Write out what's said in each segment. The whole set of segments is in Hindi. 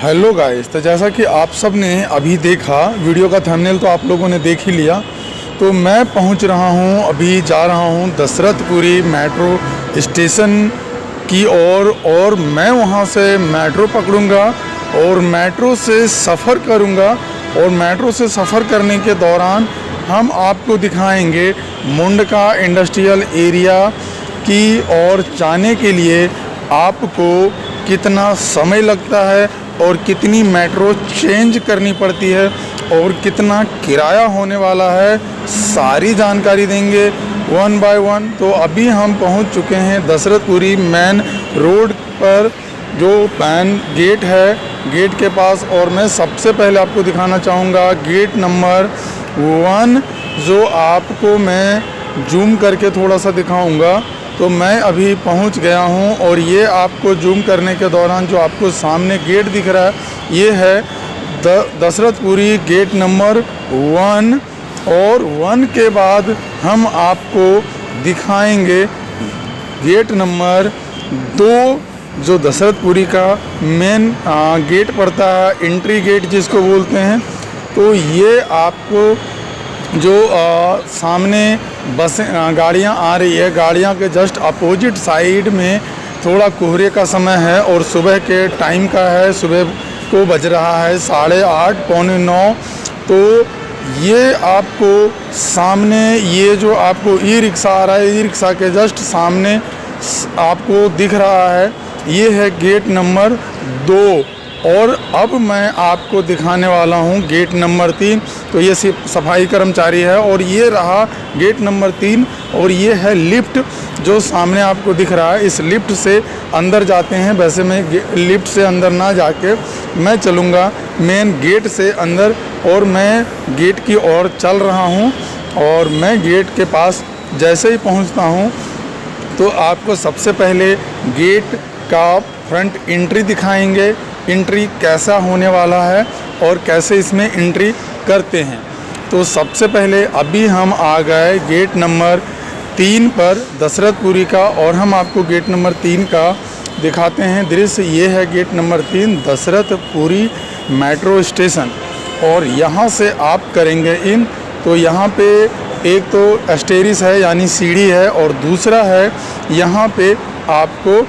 हेलो गाइस, तो जैसा कि आप सब ने अभी देखा, वीडियो का थंबनेल तो आप लोगों ने देख ही लिया। तो मैं पहुंच रहा हूं, अभी जा रहा हूं दशरथपुरी मेट्रो स्टेशन की ओर और मैं वहां से मेट्रो पकड़ूंगा और मेट्रो से सफ़र करूंगा। और मेट्रो से सफ़र करने के दौरान हम आपको दिखाएंगे मुंडका इंडस्ट्रियल एरिया की ओर जाने के लिए आपको कितना समय लगता है और कितनी मेट्रो चेंज करनी पड़ती है और कितना किराया होने वाला है, सारी जानकारी देंगे वन बाय वन। तो अभी हम पहुंच चुके हैं दशरथपुरी मेन रोड पर, जो मेन गेट है, गेट के पास। और मैं सबसे पहले आपको दिखाना चाहूँगा गेट नंबर 1, जो आपको मैं जूम करके थोड़ा सा दिखाऊंगा। तो मैं अभी पहुंच गया हूं और ये आपको जूम करने के दौरान जो आपको सामने गेट दिख रहा है, ये है दशरथपुरी गेट नंबर 1। और 1 के बाद हम आपको दिखाएंगे गेट नंबर 2, जो दशरथपुरी का मेन गेट पड़ता है, एंट्री गेट जिसको बोलते हैं। तो ये आपको जो सामने बसें गाड़ियाँ आ रही है, गाड़ियाँ के जस्ट अपोजिट साइड में थोड़ा कोहरे का समय है और सुबह के टाइम का है, सुबह को बज रहा है 8:30 पौने 9। तो ये आपको सामने, ये जो आपको ई रिक्शा आ रहा है, ई रिक्शा के जस्ट सामने आपको दिख रहा है, ये है गेट नंबर 2। और अब मैं आपको दिखाने वाला हूं गेट नंबर 3। तो ये सफाई कर्मचारी है और ये रहा गेट नंबर 3। और ये है लिफ्ट जो सामने आपको दिख रहा है, इस लिफ्ट से अंदर जाते हैं। वैसे मैं लिफ्ट से अंदर ना जाके मैं चलूँगा मेन गेट से अंदर, और मैं गेट की ओर चल रहा हूँ। और मैं गेट के पास जैसे ही पहुँचता हूँ तो आपको सबसे पहले गेट का फ्रंट एंट्री दिखाएंगे, एंट्री कैसा होने वाला है और कैसे इसमें एंट्री करते हैं। तो सबसे पहले अभी हम आ गए गेट नंबर 3 पर दशरथपुरी का, और हम आपको गेट नंबर 3 का दिखाते हैं दृश्य। ये है gate number 3 Dashrathpuri metro station. और यहाँ से आप करेंगे इन, तो यहाँ पे एक तो स्टेयर्स है यानी सीढ़ी है, और दूसरा है यहाँ पे आपको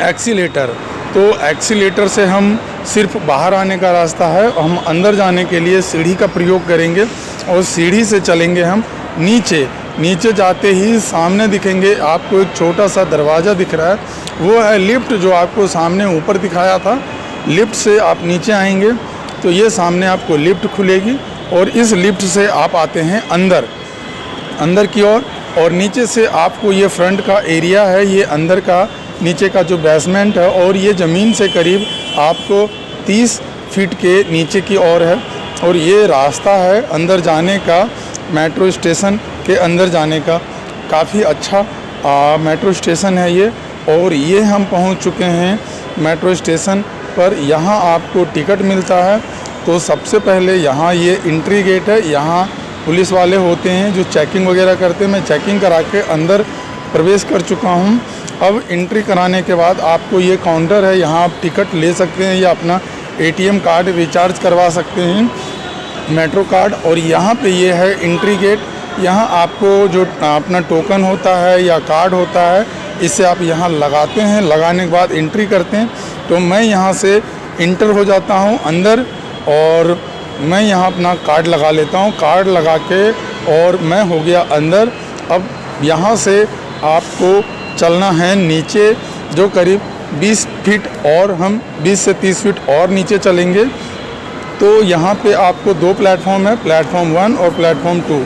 एक्सीलेटर। तो एक्सीलेटर से हम सिर्फ बाहर आने का रास्ता है, हम अंदर जाने के लिए सीढ़ी का प्रयोग करेंगे और सीढ़ी से चलेंगे हम नीचे। नीचे जाते ही सामने दिखेंगे आपको एक छोटा सा दरवाज़ा दिख रहा है, वो है लिफ्ट, जो आपको सामने ऊपर दिखाया था। लिफ्ट से आप नीचे आएंगे तो ये सामने आपको लिफ्ट खुलेगी और इस लिफ्ट से आप आते हैं अंदर की ओर। और नीचे से आपको ये फ्रंट का एरिया है, ये अंदर का नीचे का जो बेसमेंट है, और ये ज़मीन से करीब आपको 30 फीट के नीचे की ओर है। और ये रास्ता है अंदर जाने का, मेट्रो स्टेशन के अंदर जाने का। काफ़ी अच्छा मेट्रो स्टेशन है ये। और ये हम पहुंच चुके हैं मेट्रो स्टेशन पर। यहाँ आपको टिकट मिलता है। तो सबसे पहले यहाँ ये एंट्री गेट है, यहाँ पुलिस वाले होते हैं जो चेकिंग वगैरह करते हैं। मैं चेकिंग करा के अंदर प्रवेश कर चुका हूँ। अब एंट्री कराने के बाद आपको ये काउंटर है, यहाँ आप टिकट ले सकते हैं या अपना ATM कार्ड रिचार्ज करवा सकते हैं, मेट्रो कार्ड। और यहाँ पे ये है एंट्री गेट। यहाँ आपको जो अपना टोकन होता है या कार्ड होता है, इसे आप यहाँ लगाते हैं, लगाने के बाद एंट्री करते हैं। तो मैं यहाँ से इंटर हो जाता हूँ अंदर और मैं यहाँ अपना कार्ड लगा लेता हूँ। कार्ड लगा के और मैं हो गया अंदर। अब यहाँ से आपको चलना है नीचे, जो करीब 20 फीट, और हम 20 से 30 फीट और नीचे चलेंगे। तो यहाँ पे आपको 2 प्लेटफॉर्म है, प्लेटफॉर्म 1 और प्लेटफॉर्म 2।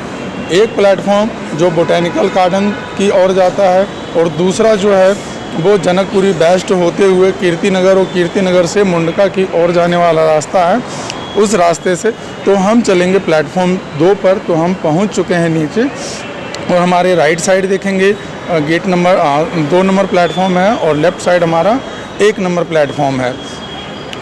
एक प्लेटफॉर्म जो बोटेनिकल गार्डन की ओर जाता है और दूसरा जो है वो जनकपुरी बेस्ट होते हुए कीर्तिनगर, और कीर्तिनगर से मुंडका की ओर जाने वाला रास्ता है, उस रास्ते से। तो हम चलेंगे प्लेटफॉर्म 2 पर। तो हम पहुँच चुके हैं नीचे और हमारे राइट साइड देखेंगे गेट नंबर 2 नंबर प्लेटफॉर्म है और लेफ़्ट साइड हमारा 1 नंबर प्लेटफॉर्म है।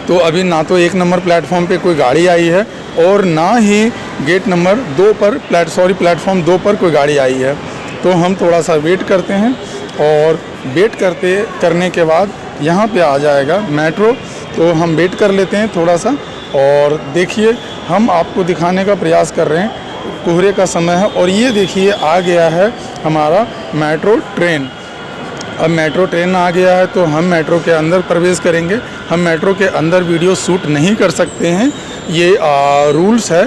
तो अभी ना तो 1 नंबर प्लेटफॉर्म पे कोई गाड़ी आई है और ना ही गेट नंबर 2 पर प्लेटफॉर्म 2 पर कोई गाड़ी आई है। तो हम थोड़ा सा वेट करते हैं और वेट करने के बाद यहाँ पे आ जाएगा मेट्रो। तो हम वेट कर लेते हैं थोड़ा सा। और देखिए हम आपको दिखाने का प्रयास कर रहे हैं, कोहरे का समय है और ये देखिए आ गया है हमारा मेट्रो ट्रेन। अब मेट्रो ट्रेन आ गया है तो हम मेट्रो के अंदर प्रवेश करेंगे। हम मेट्रो के अंदर वीडियो शूट नहीं कर सकते हैं, ये रूल्स है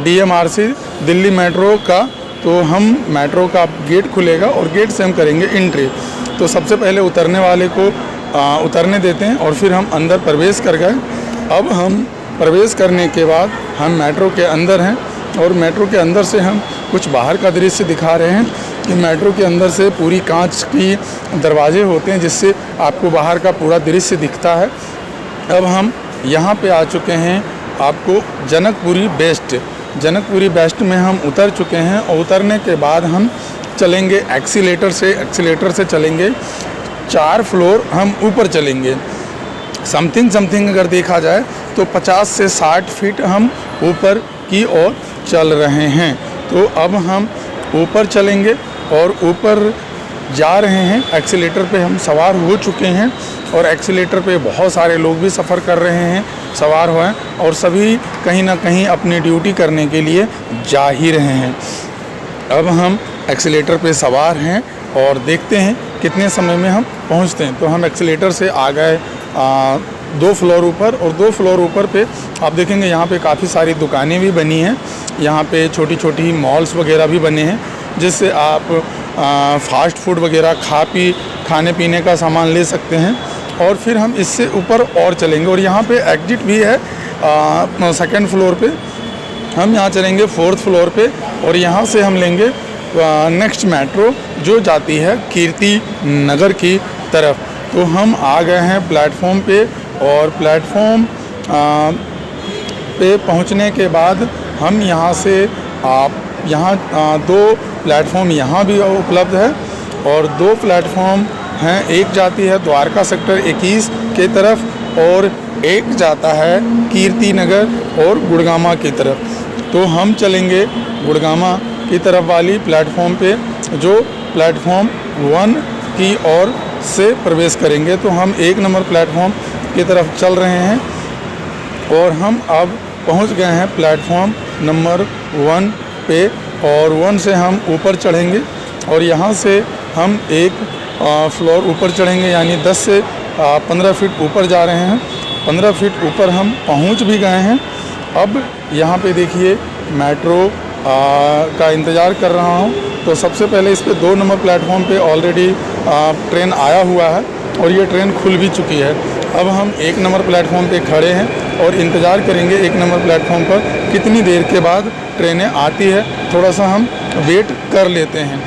DMRC दिल्ली मेट्रो का। तो हम मेट्रो का गेट खुलेगा और गेट से हम करेंगे एंट्री। तो सबसे पहले उतरने वाले को उतरने देते हैं और फिर हम अंदर प्रवेश कर गए। अब हम प्रवेश करने के बाद हम मेट्रो के अंदर हैं और मेट्रो के अंदर से हम कुछ बाहर का दृश्य दिखा रहे हैं कि मेट्रो के अंदर से पूरी कांच की दरवाजे होते हैं जिससे आपको बाहर का पूरा दृश्य दिखता है। अब हम यहाँ पे आ चुके हैं, आपको जनकपुरी वेस्ट में हम उतर चुके हैं और उतरने के बाद हम चलेंगे एक्सीलेटर से चलेंगे 4 फ्लोर हम ऊपर चलेंगे। समथिंग अगर देखा जाए तो 50 से 60 फीट हम ऊपर की ओर चल रहे हैं। तो अब हम ऊपर चलेंगे और ऊपर जा रहे हैं। एक्सीलेटर पे हम सवार हो चुके हैं और एक्सीलेटर पे बहुत सारे लोग भी सफ़र कर रहे हैं, सवार हुए हैं और सभी कहीं ना कहीं अपनी ड्यूटी करने के लिए जा ही रहे हैं। अब हम एक्सीलेटर पे सवार हैं और देखते हैं कितने समय में हम पहुंचते हैं। तो हम एक्सीलेटर से आ गए 2 फ्लोर ऊपर और 2 फ्लोर ऊपर पे आप देखेंगे यहाँ पे काफ़ी सारी दुकानें भी बनी हैं। यहाँ पे छोटी छोटी मॉल्स वगैरह भी बने हैं जिससे आप फास्ट फूड वगैरह खाने पीने का सामान ले सकते हैं। और फिर हम इससे ऊपर और चलेंगे और यहाँ पे एग्जिट भी है 2nd फ्लोर पे। हम यहाँ चलेंगे 4th फ्लोर पे और यहाँ से हम लेंगे नेक्स्ट मेट्रो जो जाती है कीर्ति नगर की तरफ। तो हम आ गए हैं प्लेटफॉर्म पे और प्लेटफॉर्म पे पहुंचने के बाद हम यहाँ से यहाँ 2 प्लेटफॉर्म यहाँ भी उपलब्ध है और 2 प्लेटफॉर्म हैं। एक जाती है द्वारका सेक्टर 21 के तरफ और एक जाता है कीर्ति नगर और गुड़गामा की तरफ। तो हम चलेंगे गुड़गामा की तरफ वाली प्लेटफॉर्म पे जो प्लेटफॉर्म 1 की ओर से प्रवेश करेंगे। तो हम 1 नंबर प्लेटफॉर्म की तरफ चल रहे हैं और हम अब पहुंच गए हैं प्लेटफॉर्म नंबर 1 पे और 1 से हम ऊपर चढ़ेंगे और यहाँ से हम 1 फ्लोर ऊपर चढ़ेंगे, यानी 10 से 15 फीट ऊपर जा रहे हैं। 15 फीट ऊपर हम पहुँच भी गए हैं। अब यहाँ पे देखिए मेट्रो का इंतज़ार कर रहा हूँ। तो सबसे पहले इस पे 2 नंबर प्लेटफॉर्म पे ऑलरेडी ट्रेन आया हुआ है और ये ट्रेन खुल भी चुकी है। अब हम 1 नंबर प्लेटफॉर्म पे खड़े हैं और इंतज़ार करेंगे 1 नंबर प्लेटफॉर्म पर कितनी देर के बाद ट्रेनें आती है। थोड़ा सा हम वेट कर लेते हैं।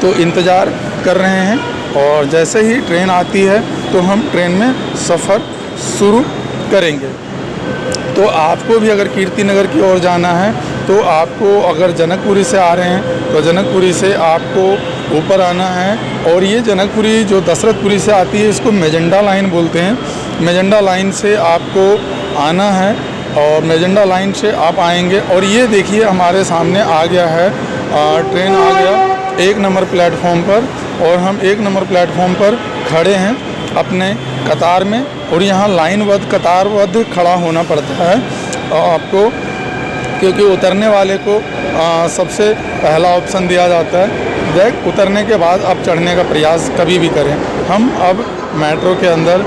तो इंतज़ार कर रहे हैं और जैसे ही ट्रेन आती है तो हम ट्रेन में सफ़र शुरू करेंगे। तो आपको भी अगर कीर्ति नगर की ओर जाना है तो आपको अगर जनकपुरी से आ रहे हैं तो जनकपुरी से आपको ऊपर आना है। और ये जनकपुरी जो दशरथपुरी से आती है इसको मेजेंडा लाइन बोलते हैं। मेजेंडा लाइन से आपको आना है और मेजेंडा लाइन से आप आएंगे और ये देखिए हमारे सामने आ गया है ट्रेन आ गया 1 नंबर प्लेटफॉर्म पर और हम 1 नंबर प्लेटफॉर्म पर खड़े हैं अपने कतार में। और यहाँ लाइनबद्ध कतारबद्ध खड़ा होना पड़ता है आपको, क्योंकि उतरने वाले को सबसे पहला ऑप्शन दिया जाता है। बैग उतरने के बाद आप चढ़ने का प्रयास कभी भी करें। हम अब मेट्रो के अंदर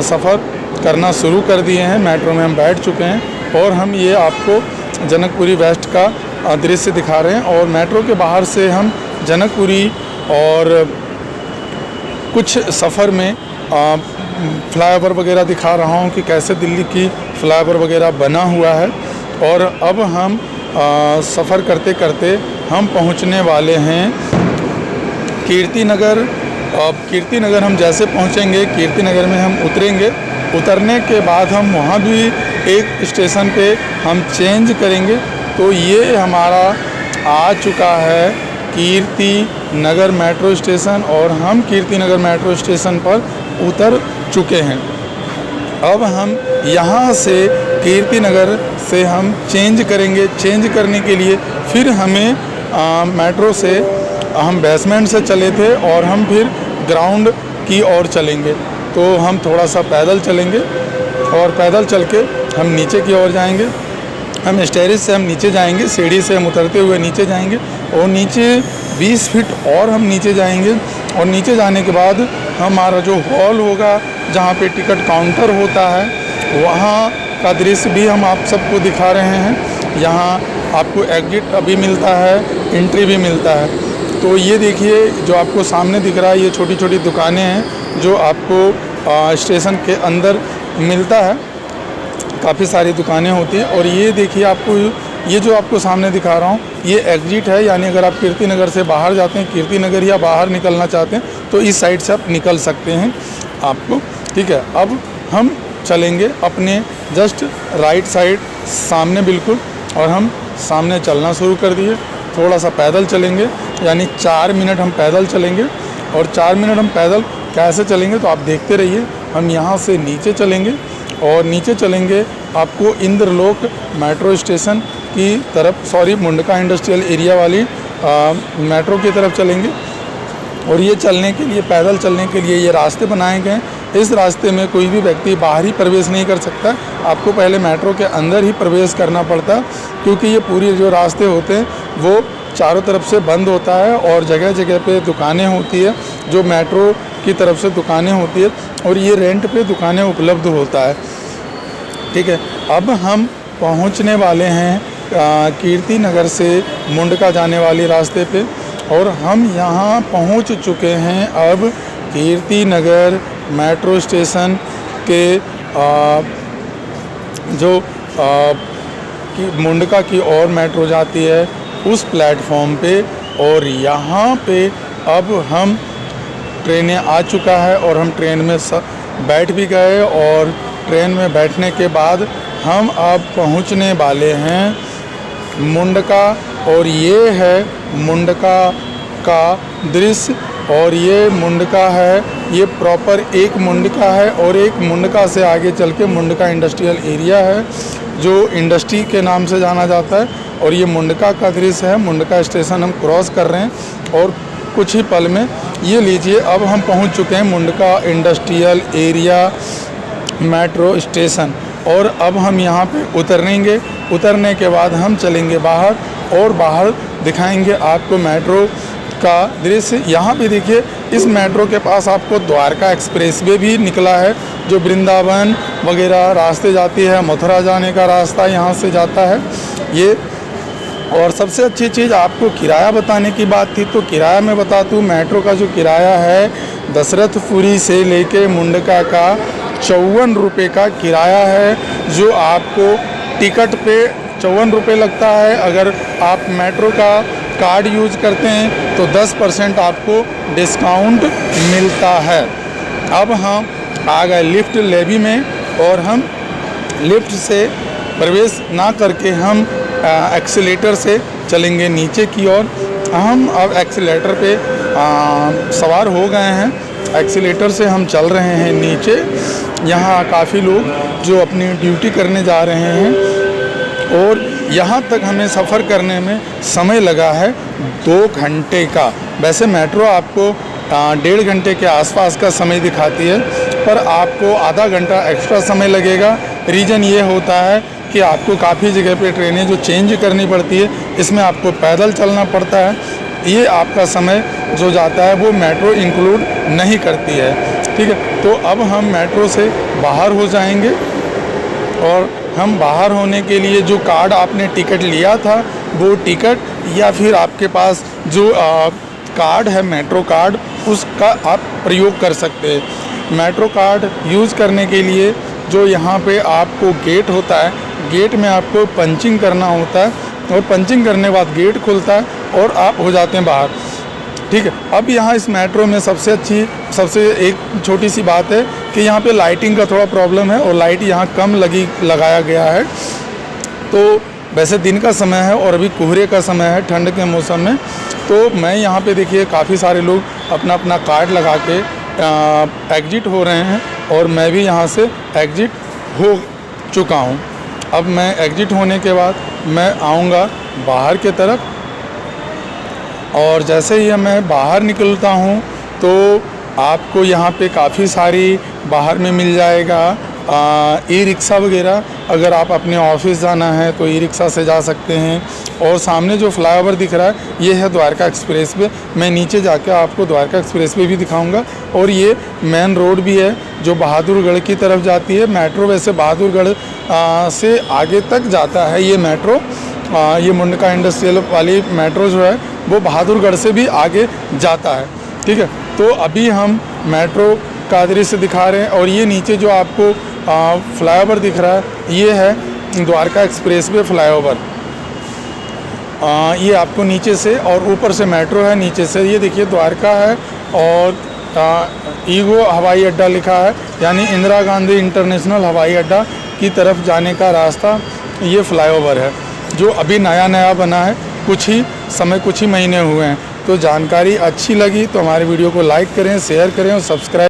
सफ़र करना शुरू कर दिए हैं। मेट्रो में हम बैठ चुके हैं और हम ये आपको जनकपुरी वेस्ट का दृश्य दिखा रहे हैं। और मेट्रो के बाहर से हम जनकपुरी और कुछ सफ़र में फ्लाईओवर वगैरह दिखा रहा हूँ कि कैसे दिल्ली की फ्लाईओवर वगैरह बना हुआ है। और अब हम सफ़र करते करते हम पहुँचने वाले हैं कीर्ति नगर। अब कीर्ति नगर हम जैसे पहुँचेंगे कीर्ति नगर में हम उतरेंगे। उतरने के बाद हम वहाँ भी एक स्टेशन पे हम चेंज करेंगे। तो ये हमारा आ चुका है कीर्ति नगर मेट्रो स्टेशन और हम कीर्ति नगर मेट्रो स्टेशन पर उतर चुके हैं। अब हम यहाँ से कीर्ति नगर से हम चेंज करेंगे। चेंज करने के लिए फिर हमें मेट्रो से हम बेसमेंट से चले थे और हम फिर ग्राउंड की ओर चलेंगे। तो हम थोड़ा सा पैदल चलेंगे और पैदल चल के हम नीचे की ओर जाएंगे। हम स्टेयर्स से हम नीचे जाएंगे, सीढ़ी से हम उतरते हुए नीचे जाएंगे और नीचे 20 फीट और हम नीचे जाएंगे। और नीचे जाने के बाद हमारा जो हॉल होगा जहाँ पे टिकट काउंटर होता है, वहाँ का दृश्य भी हम आप सबको दिखा रहे हैं। यहाँ आपको एग्जिट अभी मिलता है, एंट्री भी मिलता है। तो ये देखिए जो आपको सामने दिख रहा है, ये छोटी छोटी दुकानें हैं जो आपको स्टेशन के अंदर मिलता है। काफ़ी सारी दुकानें होती हैं। और ये देखिए आपको ये जो आपको सामने दिखा रहा हूँ, ये एग्जिट है, यानी अगर आप कीर्ति नगर से बाहर जाते हैं, कीर्ति नगर या बाहर निकलना चाहते हैं तो इस साइड से आप निकल सकते हैं आपको। ठीक है, अब हम चलेंगे अपने जस्ट राइट साइड सामने बिल्कुल, और हम सामने चलना शुरू कर दिए। थोड़ा सा पैदल चलेंगे, यानी 4 मिनट हम पैदल चलेंगे। और 4 मिनट हम पैदल कैसे चलेंगे तो आप देखते रहिए। हम यहाँ से नीचे चलेंगे और नीचे चलेंगे आपको इंद्रलोक मेट्रो स्टेशन की तरफ, सॉरी मुंडका इंडस्ट्रियल एरिया वाली मेट्रो की तरफ चलेंगे। और ये चलने के लिए, पैदल चलने के लिए ये रास्ते बनाए गए हैं। इस रास्ते में कोई भी व्यक्ति बाहर ही प्रवेश नहीं कर सकता, आपको पहले मेट्रो के अंदर ही प्रवेश करना पड़ता है, क्योंकि ये पूरी जो रास्ते होते हैं वो चारों तरफ से बंद होता है और जगह जगह पे दुकानें होती है, जो मेट्रो की तरफ से दुकानें होती है, और ये रेंट पे दुकानें उपलब्ध होता है। ठीक है, अब हम पहुंचने वाले हैं कीर्ति नगर से मुंडका जाने वाली रास्ते पे, और हम यहाँ पहुँच चुके हैं अब कीर्ति नगर मेट्रो स्टेशन के जो मुंडका की ओर मेट्रो जाती है उस प्लेटफॉर्म पे। और यहाँ पे अब हम ट्रेनें आ चुका है और हम ट्रेन में बैठ भी गए, और ट्रेन में बैठने के बाद हम अब पहुँचने वाले हैं मुंडका। और ये है मुंडका का दृश्य, और ये मुंडका है, ये प्रॉपर एक मुंडका है, और एक मुंडका से आगे चल के मुंडका इंडस्ट्रियल एरिया है जो इंडस्ट्री के नाम से जाना जाता है। और ये मुंडका का दृश्य है। मुंडका स्टेशन हम क्रॉस कर रहे हैं और कुछ ही पल में ये लीजिए अब हम पहुंच चुके हैं Mundka industrial area metro station. और अब हम यहाँ पे उतरेंगे। उतरने के बाद हम चलेंगे बाहर, और बाहर दिखाएंगे आपको मेट्रो का दृश्य। यहाँ पे देखिए इस मेट्रो के पास आपको द्वारका एक्सप्रेसवे भी निकला है, जो वृंदावन वगैरह रास्ते जाती है, मथुरा जाने का रास्ता यहाँ से जाता है ये। और सबसे अच्छी चीज़ आपको किराया बताने की बात थी, तो किराया मैं बता दूँ, मेट्रो का जो किराया है दशरथपुरी से लेके मुंडका का 54 रुपये का किराया है, जो आपको टिकट पे 54 रुपये लगता है। अगर आप मेट्रो का कार्ड यूज करते हैं तो 10% आपको डिस्काउंट मिलता है। अब हम आ गए लिफ्ट लेवी में, और हम लिफ्ट से प्रवेश ना करके हम एक्सीलेटर से चलेंगे नीचे की ओर। हम अब एक्सीलेटर पे सवार हो गए हैं। एक्सीलेटर से हम चल रहे हैं नीचे। यहाँ काफ़ी लोग जो अपनी ड्यूटी करने जा रहे हैं, और यहाँ तक हमें सफ़र करने में समय लगा है 2 घंटे का। वैसे मेट्रो आपको 1.5 घंटे के आसपास का समय दिखाती है, पर आपको आधा घंटा एक्स्ट्रा समय लगेगा। रीज़न ये होता है कि आपको काफ़ी जगह पे ट्रेनें जो चेंज करनी पड़ती है, इसमें आपको पैदल चलना पड़ता है। ये आपका समय जो जाता है वो मेट्रो इंक्लूड नहीं करती है। ठीक है, तो अब हम मेट्रो से बाहर हो जाएंगे, और हम बाहर होने के लिए जो कार्ड आपने टिकट लिया था वो टिकट, या फिर आपके पास जो कार्ड है मेट्रो कार्ड, उसका आप प्रयोग कर सकते हैं। मेट्रो कार्ड यूज़ करने के लिए जो यहाँ पे आपको गेट होता है, गेट में आपको पंचिंग करना होता है, और पंचिंग करने के बाद गेट खुलता है और आप हो जाते हैं बाहर। ठीक है, अब यहाँ इस मेट्रो में सबसे एक छोटी सी बात है कि यहाँ पे लाइटिंग का थोड़ा प्रॉब्लम है, और लाइट यहाँ कम लगाया गया है। तो वैसे दिन का समय है और अभी कोहरे का समय है, ठंड के मौसम में। तो मैं यहाँ पे देखिए काफ़ी सारे लोग अपना अपना कार्ड लगा के एग्जिट हो रहे हैं, और मैं भी यहाँ से एग्जिट हो चुका हूँ। अब मैं एग्जिट होने के बाद मैं आऊँगा बाहर की तरफ, और जैसे ही मैं बाहर निकलता हूँ तो आपको यहाँ पे काफ़ी सारी बाहर में मिल जाएगा ई रिक्शा वगैरह, अगर आप अपने ऑफिस जाना है तो ई रिक्शा से जा सकते हैं। और सामने जो फ्लाईओवर दिख रहा है ये है द्वारका एक्सप्रेस वे। मैं नीचे जाके आपको द्वारका एक्सप्रेस वे भी दिखाऊंगा। और ये मेन रोड भी है जो बहादुरगढ़ की तरफ जाती है। मेट्रो वैसे बहादुरगढ़ से आगे तक जाता है ये मेट्रो। ये मुंडका इंडस्ट्रियल वाली मेट्रो जो है वो बहादुरगढ़ से भी आगे जाता है। ठीक है, तो अभी हम मेट्रो का दृश्य दिखा रहे हैं। और ये नीचे जो आपको फ्लाईओवर दिख रहा है ये है द्वारका एक्सप्रेस वे फ्लाईओवर। ये आपको नीचे से और ऊपर से मेट्रो है, नीचे से ये देखिए द्वारका है और ईगो हवाई अड्डा लिखा है, यानी इंदिरा गांधी इंटरनेशनल हवाई अड्डा की तरफ जाने का रास्ता ये फ्लाईओवर है जो अभी नया बना है। कुछ ही महीने हुए हैं। तो जानकारी अच्छी लगी तो हमारे वीडियो को लाइक करें, शेयर करें और सब्सक्राइब